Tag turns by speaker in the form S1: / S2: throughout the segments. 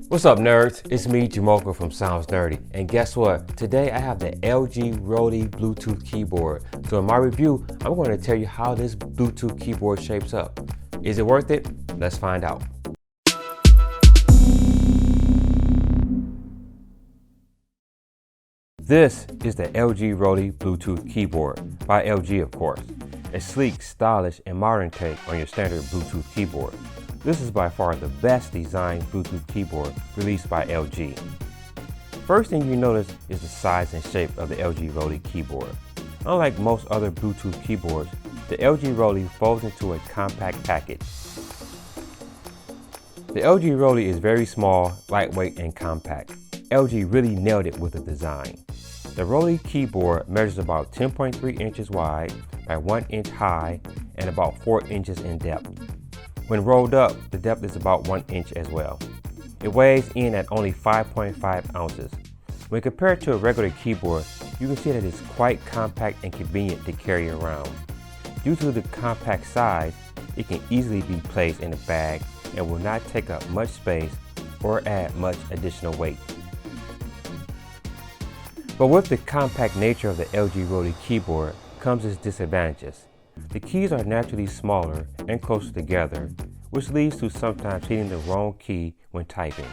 S1: What's up, nerds? It's me, Jamocha from Sounds Nerdy, and guess what? Today I have the LG Roly Bluetooth keyboard. So in my review, I'm going to tell you how this Bluetooth keyboard shapes up. Is it worth it? Let's find out. This is the LG Roly Bluetooth keyboard, by LG of course. A sleek, stylish, and modern take on your standard Bluetooth keyboard. This is by far the best designed Bluetooth keyboard released by LG. First thing you notice is the size and shape of the LG Roly keyboard. Unlike most other Bluetooth keyboards, the LG Roly folds into a compact package. The LG Roly is very small, lightweight, and compact. LG really nailed it with the design. The Roly keyboard measures about 10.3 inches wide by 1 inch high and about 4 inches in depth. When rolled up, the depth is about 1 inch as well. It weighs in at only 5.5 ounces. When compared to a regular keyboard, you can see that it's quite compact and convenient to carry around. Due to the compact size, it can easily be placed in a bag and will not take up much space or add much additional weight. But with the compact nature of the LG Roly keyboard comes its disadvantages. The keys are naturally smaller and closer together, which leads to sometimes hitting the wrong key when typing.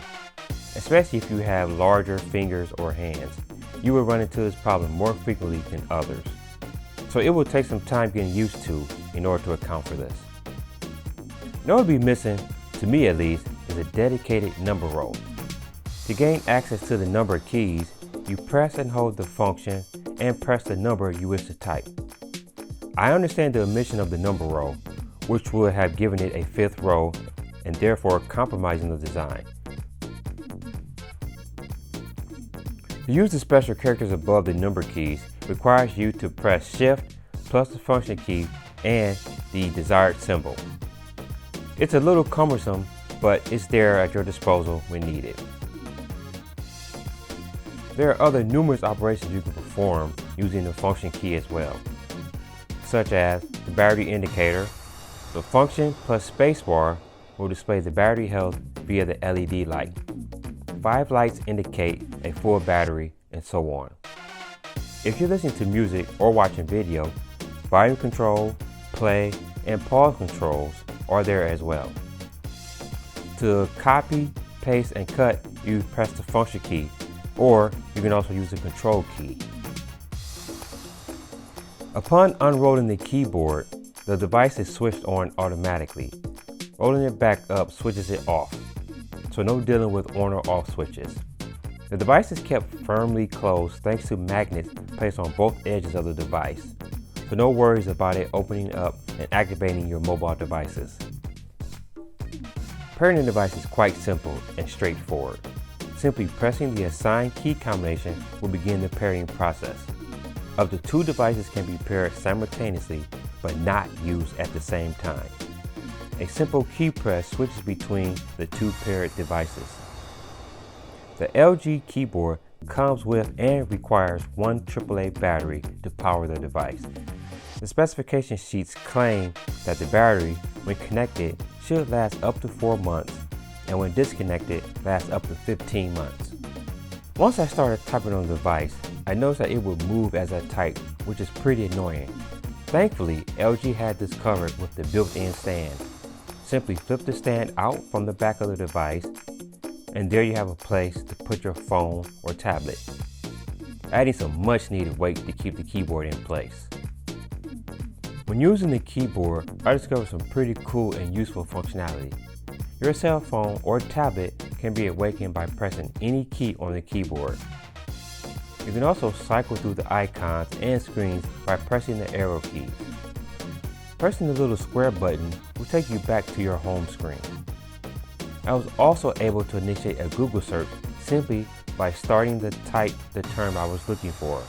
S1: Especially if you have larger fingers or hands, you will run into this problem more frequently than others. So it will take some time getting used to in order to account for this. What will be missing, to me at least, is a dedicated number row. To gain access to the number keys, you press and hold the function and press the number you wish to type. I understand the omission of the number row, which would have given it a fifth row and therefore compromising the design. To use the special characters above the number keys requires you to press Shift plus the function key and the desired symbol. It's a little cumbersome, but it's there at your disposal when needed. There are other numerous operations you can perform using the function key as well, such as the battery indicator. The function plus spacebar will display the battery health via the LED light. 5 lights indicate a full battery, and so on. If you're listening to music or watching video, volume control, play, and pause controls are there as well. To copy, paste, and cut, you press the function key, or you can also use the control key. Upon unrolling the keyboard, the device is switched on automatically. Rolling it back up switches it off, so no dealing with on or off switches. The device is kept firmly closed thanks to magnets placed on both edges of the device, so no worries about it opening up and activating your mobile devices. Pairing the device is quite simple and straightforward. Simply pressing the assigned key combination will begin the pairing process. Up to 2 devices can be paired simultaneously but not used at the same time. A simple key press switches between the 2 paired devices. The LG keyboard comes with and requires 1 AAA battery to power the device. The specification sheets claim that the battery, when connected, should last up to 4 months, and when disconnected, lasts up to 15 months. Once I started typing on the device, I noticed that it would move as I typed, which is pretty annoying. Thankfully, LG had this covered with the built-in stand. Simply flip the stand out from the back of the device, and there you have a place to put your phone or tablet, adding some much needed weight to keep the keyboard in place. When using the keyboard, I discovered some pretty cool and useful functionality. Your cell phone or tablet can be awakened by pressing any key on the keyboard. You can also cycle through the icons and screens by pressing the arrow keys. Pressing the little square button will take you back to your home screen. I was also able to initiate a Google search simply by starting to type the term I was looking for.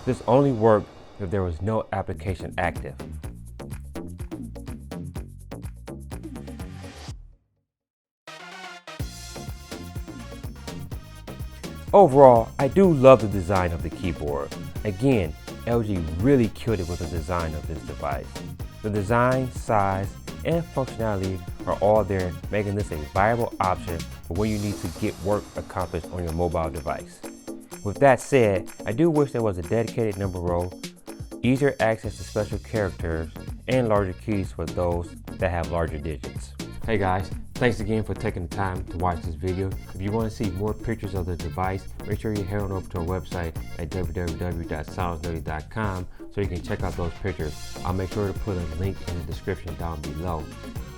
S1: This only worked if there was no application active. Overall, I do love the design of the keyboard. Again, LG really killed it with the design of this device. The design, size, and functionality are all there, making this a viable option for when you need to get work accomplished on your mobile device. With that said, I do wish there was a dedicated number row, easier access to special characters, and larger keys for those that have larger digits. Hey guys, thanks again for taking the time to watch this video. If you want to see more pictures of the device, make sure you head on over to our website at www.soundsnerdy.com so you can check out those pictures. I'll make sure to put a link in the description down below.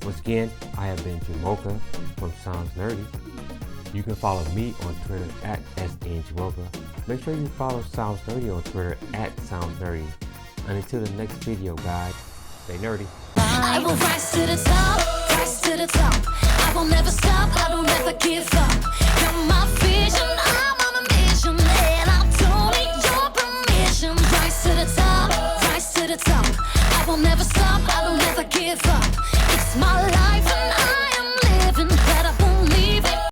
S1: Once again, I have been Jamocha from Sounds Nerdy. You can follow me on Twitter at SNJamocha. Make sure you follow Sounds Nerdy on Twitter at Sounds Nerdy. And until the next video, guys, stay nerdy.
S2: I will rise to the top, rise to the top. I will never stop, I will never give up. You're my vision, I'm on a mission, and I don't need your permission. Rise to the top, rise to the top. I will never stop, I will never give up. It's my life.